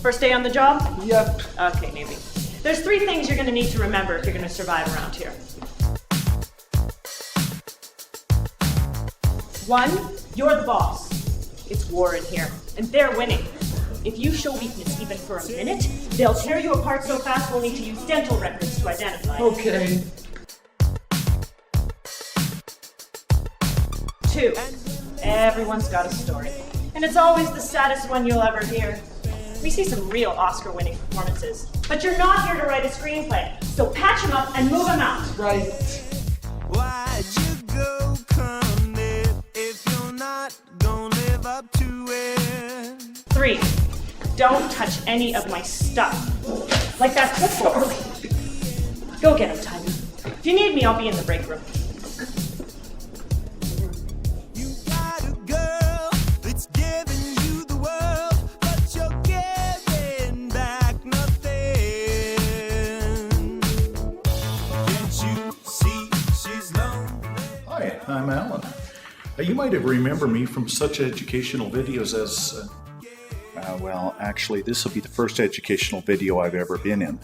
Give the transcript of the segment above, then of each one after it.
First day on the job? Yep. Okay, maybe. There's 3 things you're gonna need to remember if you're gonna survive around here. 1, you're the boss. It's war in here, and they're winning. If you show weakness even for a minute, they'll tear you apart so fast we'll need to use dental records to identify. Okay. 2, everyone's got a story. And it's always the saddest one you'll ever hear. We see some real Oscar-winning performances. But you're not here to write a screenplay, so patch them up and move them out. Right. Why'd you go commit if you're not gonna live up to it? 3, don't touch any of my stuff. Like that clipboard. Go get him, Tiny. If you need me, I'll be in the break room. You got a girl that's giving you the world, but you're giving back nothing. Can't you see she's lonely? Hi, I'm Alan. You might have remembered me from such educational videos as... well, actually, this will be the first educational video I've ever been in.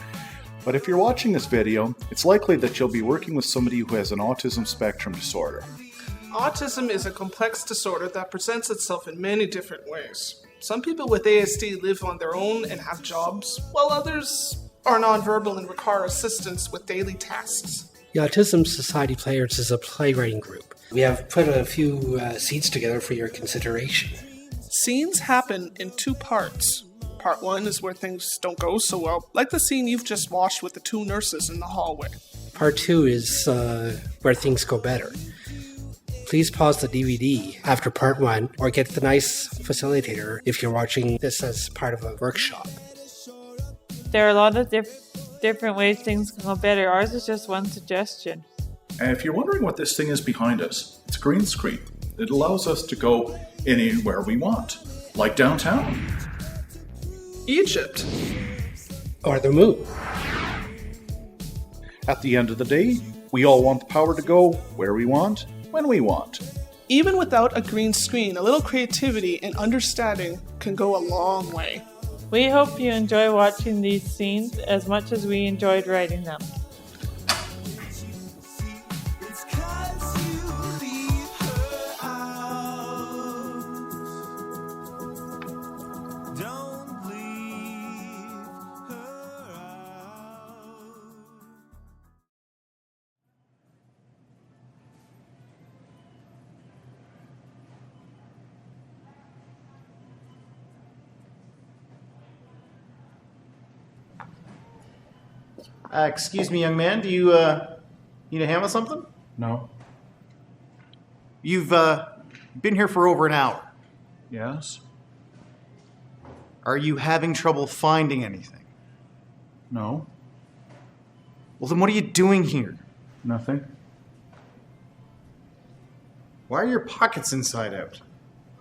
But if you're watching this video, it's likely that you'll be working with somebody who has an autism spectrum disorder. Autism is a complex disorder that presents itself in many different ways. Some people with ASD live on their own and have jobs, while others are nonverbal and require assistance with daily tasks. The Autism Society Players is a playwriting group. We have put a few seats together for your consideration. Scenes happen in 2 parts. Part 1 is where things don't go so well, like the scene you've just watched with the 2 nurses in the hallway. Part 2 is where things go better. Please pause the DVD after part 1 or get the nice facilitator if you're watching this as part of a workshop. There are a lot of different ways things can go better. Ours is just one suggestion. And if you're wondering what this thing is behind us, it's a green screen. It allows us to go anywhere we want, like downtown. Egypt. Or the moon. At the end of the day, we all want the power to go where we want, when we want. Even without a green screen, a little creativity and understanding can go a long way. We hope you enjoy watching these scenes as much as we enjoyed writing them. It's 'cause you leave her out. Don't leave her out. Excuse me, young man, do you need a hand with something? No? You've been here for over an hour. Yes? Are you having trouble finding anything? No? Well, then what are you doing here? Nothing? Why are your pockets inside out?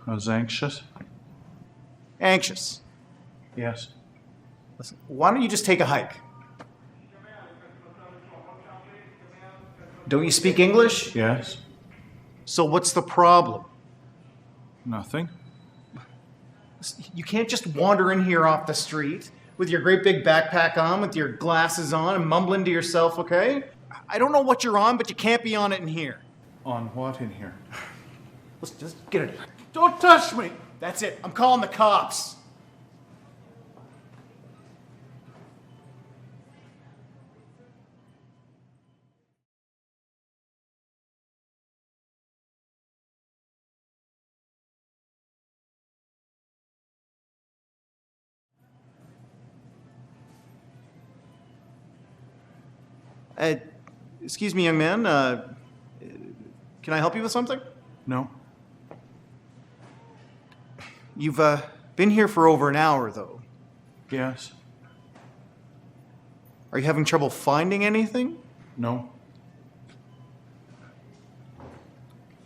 I was anxious? Anxious. Yes. Listen, why don't you just take a hike? Don't you speak English? Yes? So what's the problem? Nothing? You can't just wander in here off the street with your great big backpack on, with your glasses on, and mumbling to yourself, okay? I don't know what you're on, but you can't be on it in here. On what in here? Let's just get it. Don't touch me! That's it. I'm calling the cops. Excuse me, young man. Can I help you with something? No? You've been here for over an hour, though. Yes? Are you having trouble finding anything? No?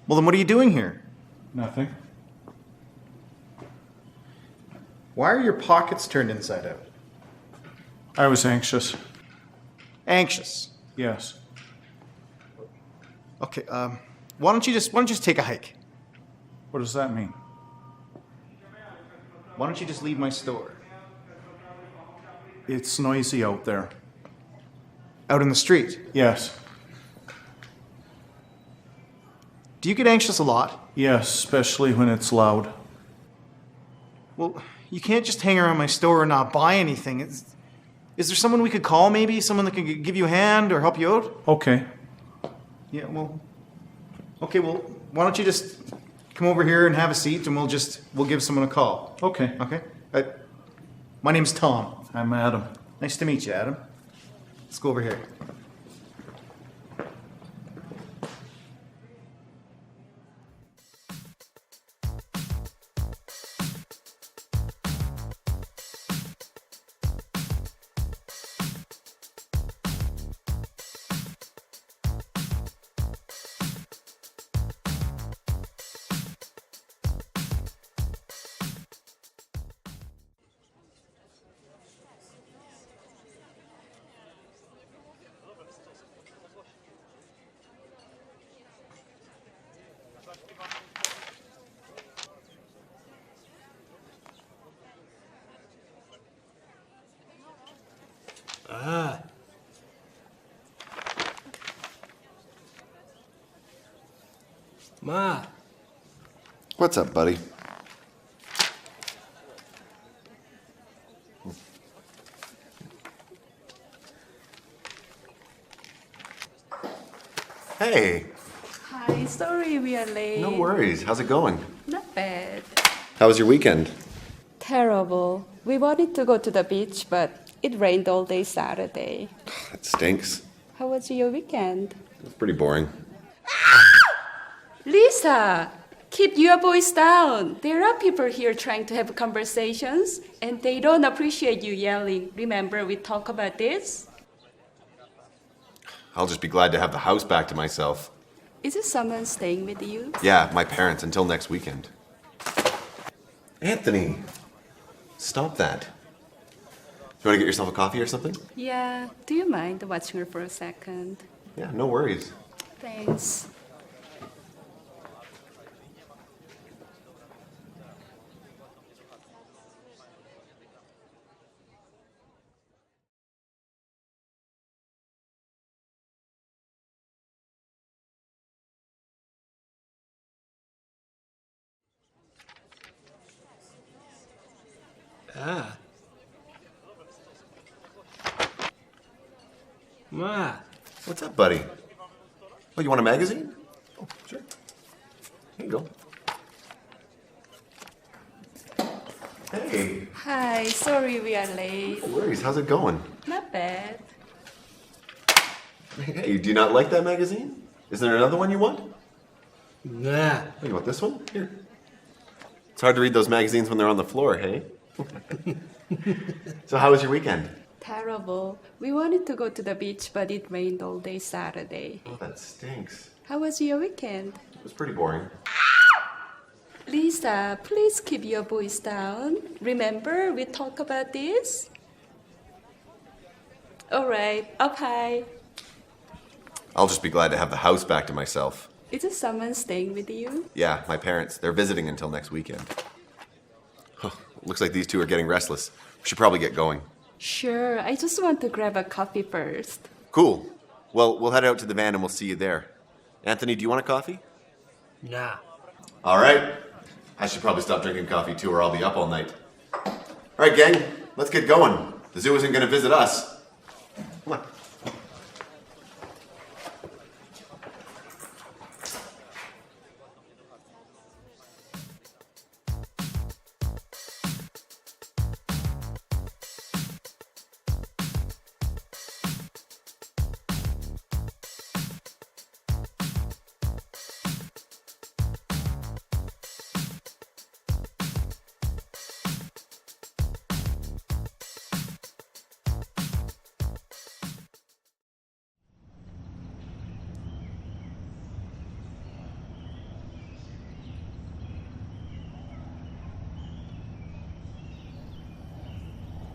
Well, then what are you doing here? Nothing? Why are your pockets turned inside out? I was anxious. Anxious. Yes. Okay, why don't you just take a hike? What does that mean? Why don't you just leave my store? It's noisy out there. Out in the street. Yes. Do you get anxious a lot? Yes, especially when it's loud. Well, you can't just hang around my store and not buy anything. Is there someone we could call, maybe? Someone that could give you a hand or help you out? Okay. Yeah, well... Okay, well, why don't you just come over here and have a seat and we'll give someone a call. Okay. Okay? My name's Tom. I'm Adam. Nice to meet you, Adam. Let's go over here. Ma. What's up, buddy? Hey, Hi, sorry we are late. no worries. How's it going? Not bad. How was your weekend? Terrible. We wanted to go to the beach, but it rained all day Saturday. That stinks. How was your weekend? It's pretty boring. Lisa, keep your voice down. There are people here trying to have conversations, and they don't appreciate you yelling. Remember, we talked about this? I'll just be glad to have the house back to myself. Is it someone staying with you? Yeah, my parents until next weekend. Anthony, stop that. You want to get yourself a coffee or something? Yeah. Do you mind watching her for a second? Yeah, no worries. Thanks. Ah. Ma. What's up, buddy? Oh, you want a magazine? Oh, sure. Here you go. Hey, Hi, sorry we are late. no worries. How's it going? Not bad. Hey, do you not like that magazine? Is there another one you want? Nah. Oh, you want this one? Here. It's hard to read those magazines when they're on the floor, hey? So how was your weekend? Terrible. We wanted to go to the beach, but it rained all day Saturday. Oh, that stinks. How was your weekend? It was pretty boring. Lisa, please keep your voice down. Remember, we talked about this? All right, up high. I'll just be glad to have the house back to myself. Is it someone staying with you? Yeah, my parents. They're visiting until next weekend. Huh, looks like these two are getting restless. We should probably get going. Sure, I just want to grab a coffee first. Cool. Well, we'll head out to the van and we'll see you there. Anthony, do you want a coffee? Nah. All right. I should probably stop drinking coffee too, or I'll be up all night. All right, gang, let's get going. The zoo isn't going to visit us. Come on.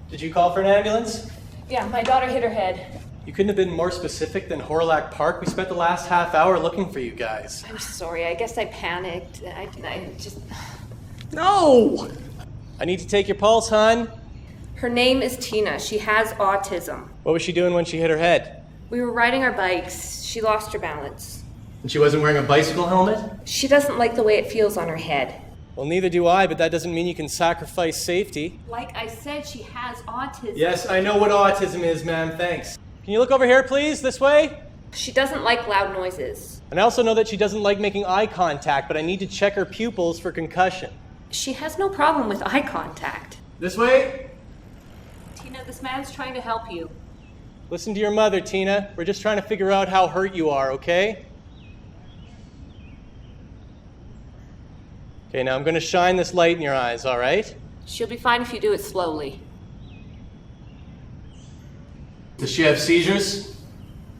Did you call for an ambulance? Yeah, my daughter hit her head. You couldn't have been more specific than Horlack Park. We spent the last half hour looking for you guys. I'm sorry, I guess I panicked. I just... No! I need to take your pulse, hon. Her name is Tina. She has autism. What was she doing when she hit her head? We were riding our bikes. She lost her balance. And she wasn't wearing a bicycle helmet? She doesn't like the way it feels on her head. Well, neither do I, but that doesn't mean you can sacrifice safety. Like I said, she has autism. Yes, I know what autism is, ma'am. Thanks. Can you look over here, please? This way? She doesn't like loud noises. And I also know that she doesn't like making eye contact, but I need to check her pupils for concussion. She has no problem with eye contact. This way? Tina, this man's trying to help you. Listen to your mother, Tina. We're just trying to figure out how hurt you are, okay? Okay, now I'm going to shine this light in your eyes, all right? She'll be fine if you do it slowly. Does she have seizures?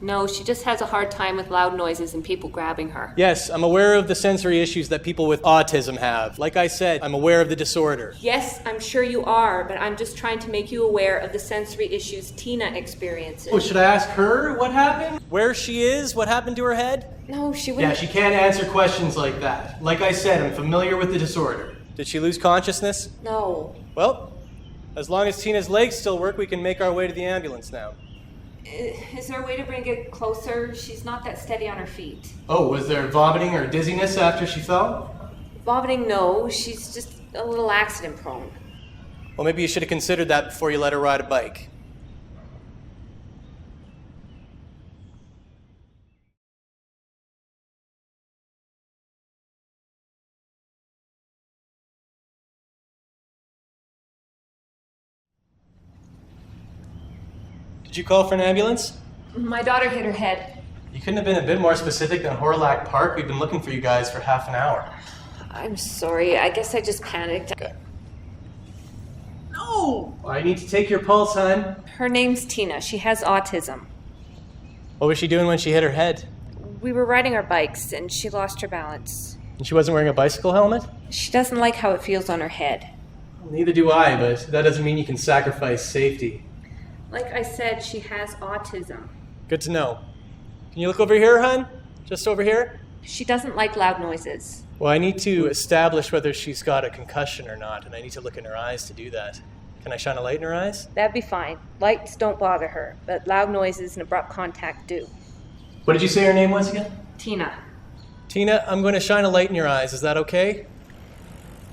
No, she just has a hard time with loud noises and people grabbing her. Yes, I'm aware of the sensory issues that people with autism have. Like I said, I'm aware of the disorder. Yes, I'm sure you are, but I'm just trying to make you aware of the sensory issues Tina experiences. Oh, should I ask her what happened? Where she is? What happened to her head? No, she wouldn't. Yeah, she can't answer questions like that. Like I said, I'm familiar with the disorder. Did she lose consciousness? No. Well, as long as Tina's legs still work, we can make our way to the ambulance now. Is there a way to bring it closer? She's not that steady on her feet. Oh, was there vomiting or dizziness after she fell? Vomiting, no. She's just a little accident prone. Well, maybe you should have considered that before you let her ride a bike. Did you call for an ambulance? My daughter hit her head. You couldn't have been a bit more specific than Horlack Park? We've been looking for you guys for half an hour. I'm sorry. I guess I just panicked. Okay. No! I need to take your pulse, hon. Her name's Tina. She has autism. What was she doing when she hit her head? We were riding our bikes and she lost her balance. And she wasn't wearing a bicycle helmet? She doesn't like how it feels on her head. Well, neither do I, but that doesn't mean you can sacrifice safety. Like I said, she has autism. Good to know. Can you look over here, hon? Just over here? She doesn't like loud noises. Well, I need to establish whether she's got a concussion or not, and I need to look in her eyes to do that. Can I shine a light in her eyes? That'd be fine. Lights don't bother her, but loud noises and abrupt contact do. What did you say her name was again? Tina. Tina, I'm going to shine a light in your eyes. Is that okay?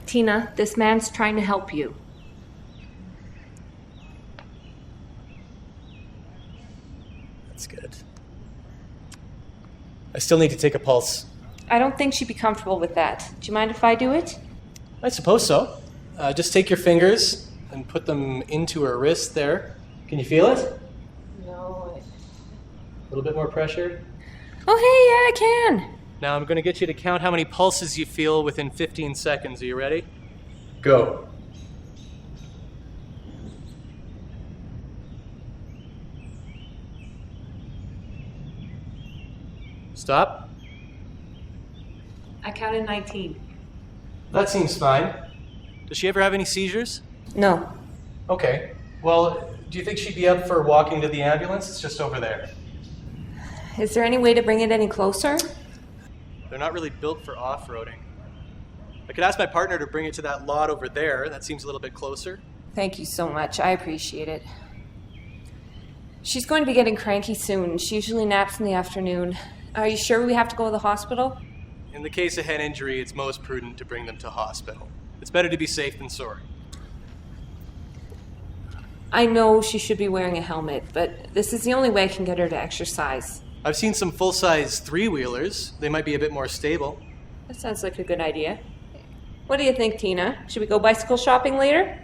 Tina, this man's trying to help you. That's good. I still need to take a pulse. I don't think she'd be comfortable with that. Do you mind if I do it? I suppose so. Just take your fingers and put them into her wrist there. Can you feel it? No. A little bit more pressure. Oh, hey, yeah, I can. Now I'm going to get you to count how many pulses you feel within 15 seconds. Are you ready? Go. Stop. I counted 19. That seems fine. Does she ever have any seizures? No. Okay. Well, do you think she'd be up for walking to the ambulance? It's just over there. Is there any way to bring it any closer? They're not really built for off-roading. I could ask my partner to bring it to that lot over there. That seems a little bit closer. Thank you so much. I appreciate it. She's going to be getting cranky soon. She usually naps in the afternoon. Are you sure we have to go to the hospital? In the case of head injury, it's most prudent to bring them to hospital. It's better to be safe than sorry. I know she should be wearing a helmet, but this is the only way I can get her to exercise. I've seen some full-size three-wheelers. They might be a bit more stable. That sounds like a good idea. What do you think, Tina? Should we go bicycle shopping later?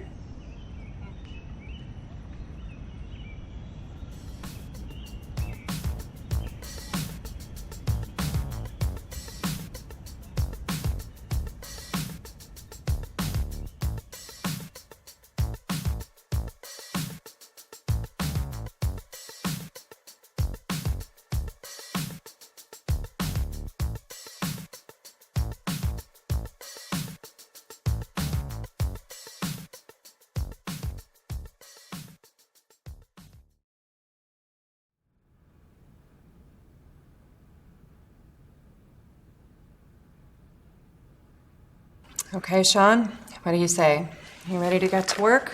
Okay, Sean, what do you say? You ready to get to work?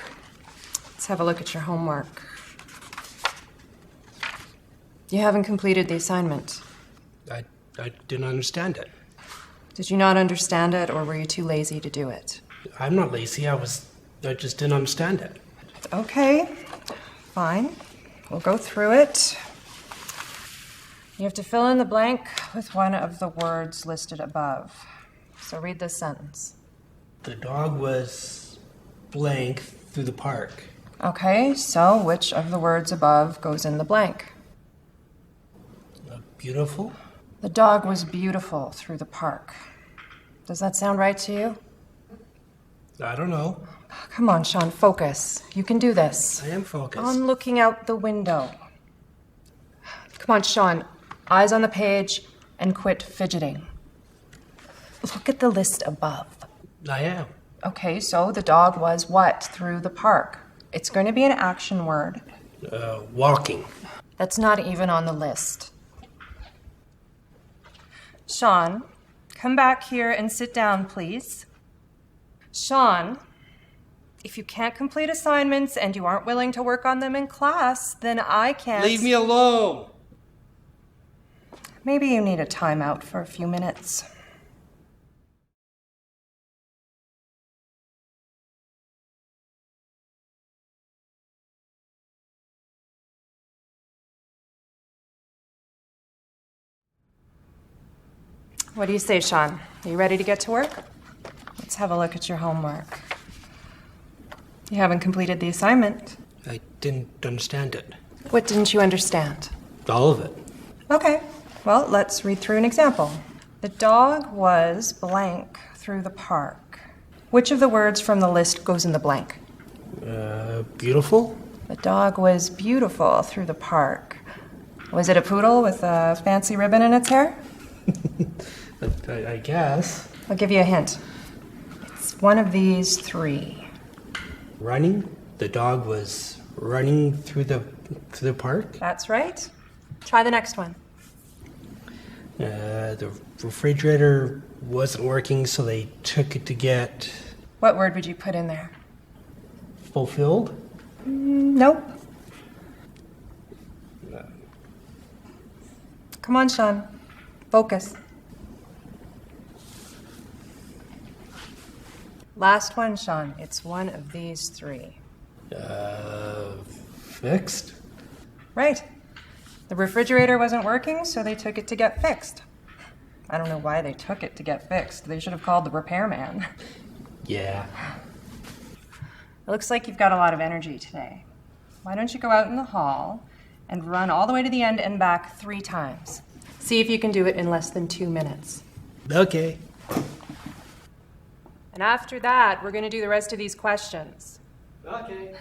Let's have a look at your homework. You haven't completed the assignment. I didn't understand it. Did you not understand it, or were you too lazy to do it? I'm not lazy. I just didn't understand it. Okay, fine. We'll go through it. You have to fill in the blank with one of the words listed above. So read this sentence. The dog was blank through the park. Okay, so which of the words above goes in the blank? Beautiful? The dog was beautiful through the park. Does that sound right to you? I don't know. Come on, Sean, focus. You can do this. I am focused. On looking out the window. Come on, Sean. Eyes on the page and quit fidgeting. Look at the list above. I am. Okay, so the dog was what through the park? It's going to be an action word. Walking. That's not even on the list. Sean, come back here and sit down, please. Sean, if you can't complete assignments and you aren't willing to work on them in class, then I can't... Leave me alone! Maybe you need a timeout for a few minutes. What do you say, Sean? Are you ready to get to work? Let's have a look at your homework. You haven't completed the assignment. I didn't understand it. What didn't you understand? All of it. Okay, well, let's read through an example. The dog was blank through the park. Which of the words from the list goes in the blank? Beautiful? The dog was beautiful through the park. Was it a poodle with a fancy ribbon in its hair? I guess. I'll give you a hint. It's one of these three. Running? The dog was running through the park? That's right. Try the next one. The refrigerator wasn't working, so they took it to get... What word would you put in there? Fulfilled? Nope. Come on, Sean. Focus. Last one, Sean. It's one of these three. Fixed? Right. The refrigerator wasn't working, so they took it to get fixed. I don't know why they took it to get fixed. They should have called the repairman. Yeah. It looks like you've got a lot of energy today. Why don't you go out in the hall and run all the way to the end and back 3 times? See if you can do it in less than 2 minutes. Okay. And after that, we're going to do the rest of these questions. Okay.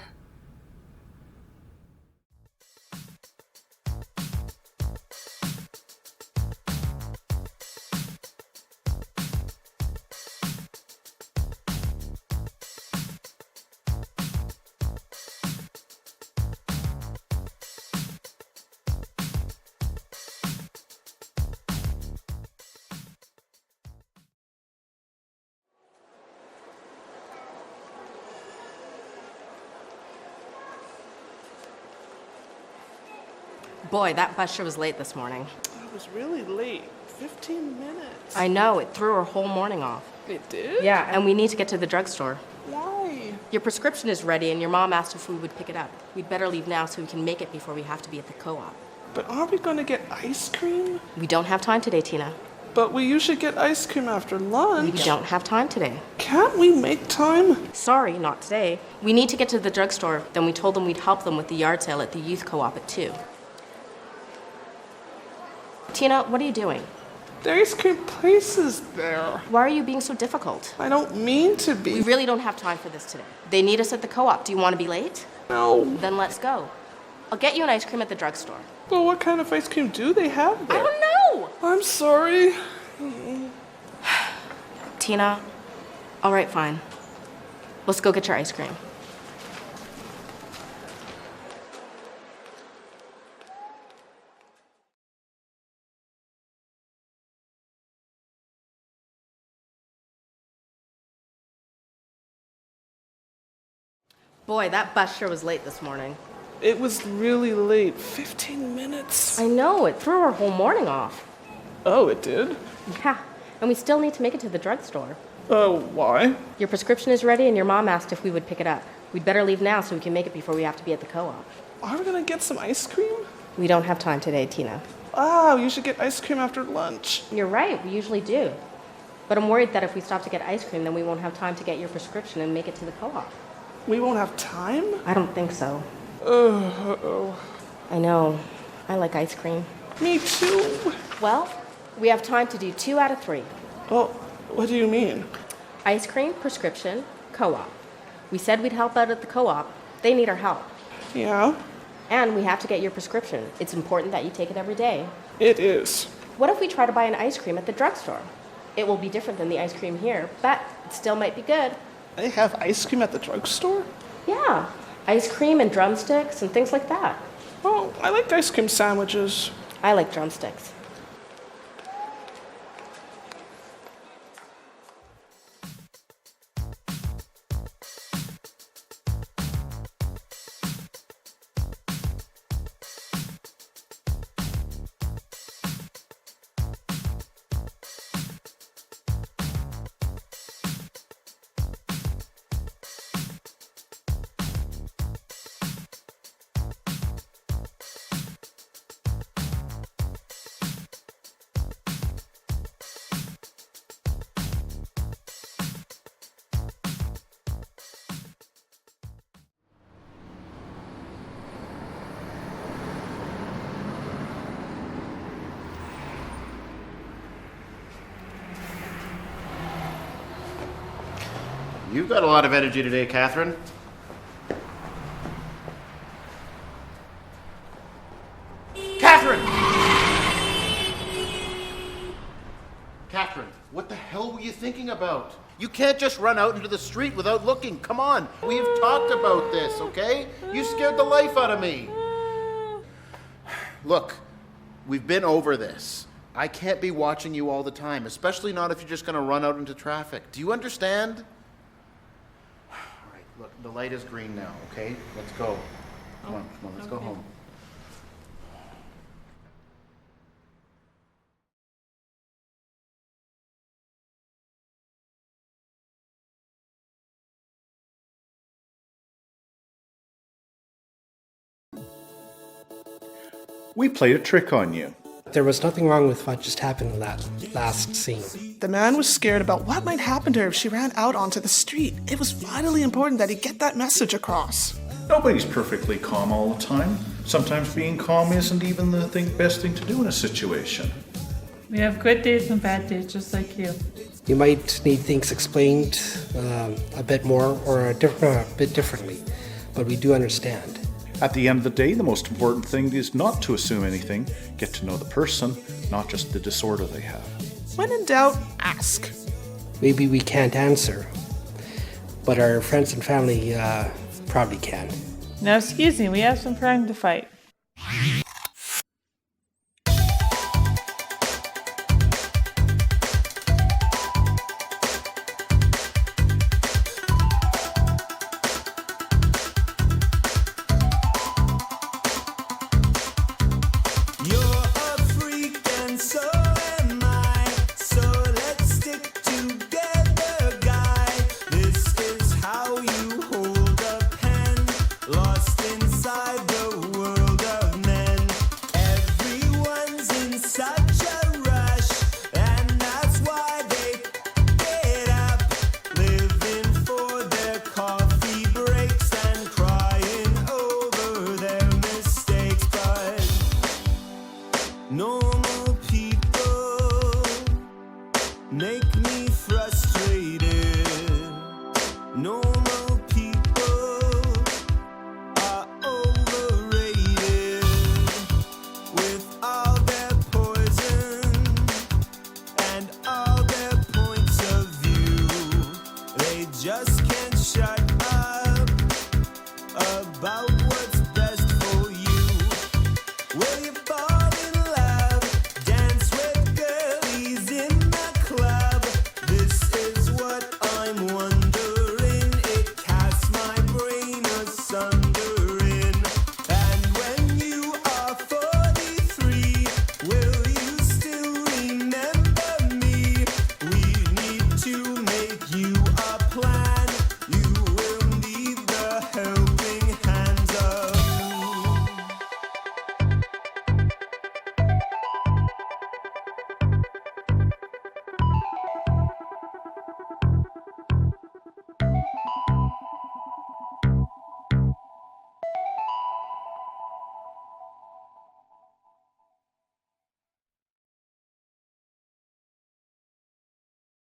Boy, that bus sure was late this morning. It was really late. 15 minutes. I know, it threw our whole morning off. It did? Yeah, and we need to get to the drugstore. Why? Your prescription is ready, and your mom asked if we would pick it up. We'd better leave now so we can make it before we have to be at the co-op. But aren't we going to get ice cream? We don't have time today, Tina. But we usually get ice cream after lunch. We don't have time today. Can't we make time? Sorry, not today. We need to get to the drugstore, then we told them we'd help them with the yard sale at the youth co-op at 2. Tina, what are you doing? The ice cream place is there. Why are you being so difficult? I don't mean to be. We really don't have time for this today. They need us at the co-op. Do you want to be late? No. Then let's go. I'll get you an ice cream at the drugstore. Well, what kind of ice cream do they have there? I don't know! I'm sorry. Tina, all right, fine. Let's go get your ice cream. Boy, that bus sure was late this morning. It was really late. 15 minutes. I know, it threw our whole morning off. Oh, it did? Yeah, and we still need to make it to the drugstore. Why? Your prescription is ready and your mom asked if we would pick it up. We'd better leave now so we can make it before we have to be at the co-op. Are we gonna get some ice cream? We don't have time today, Tina. Oh, you should get ice cream after lunch. You're right, we usually do. But I'm worried that if we stop to get ice cream, then we won't have time to get your prescription and make it to the co-op. We won't have time? I don't think so. Uh-oh. I know. I like ice cream. Me too. Well, we have time to do 2 out of 3. Well, what do you mean? Ice cream, prescription, co-op. We said we'd help out at the co-op. They need our help. Yeah? And we have to get your prescription. It's important that you take it every day. It is. What if we try to buy an ice cream at the drugstore? It will be different than the ice cream here, but it still might be good. They have ice cream at the drugstore? Yeah. Ice cream and drumsticks and things like that. Oh, I like ice cream sandwiches. I like drumsticks. You've got a lot of energy today, Catherine. Catherine! Catherine, what the hell were you thinking about? You can't just run out into the street without looking. Come on. We've talked about this, okay? You scared the life out of me. Look, we've been over this. I can't be watching you all the time, especially not if you're just going to run out into traffic. Do you understand? All right, look, the light is green now, okay? Let's go. Come on, let's go home. We played a trick on you. There was nothing wrong with what just happened in that last scene. The man was scared about what might happen to her if she ran out onto the street. It was vitally important that he get that message across. Nobody's perfectly calm all the time. Sometimes being calm isn't even the best thing to do in a situation. We have good days and bad days, just like you. You might need things explained a bit more or a bit differently, but we do understand. At the end of the day, the most important thing is not to assume anything. Get to know the person, not just the disorder they have. When in doubt, ask. Maybe we can't answer, but our friends and family probably can. Now, excuse me, we have some crime to fight. Normal people make me frustrated. Normal people are overrated with all their poison and all their points of view. They just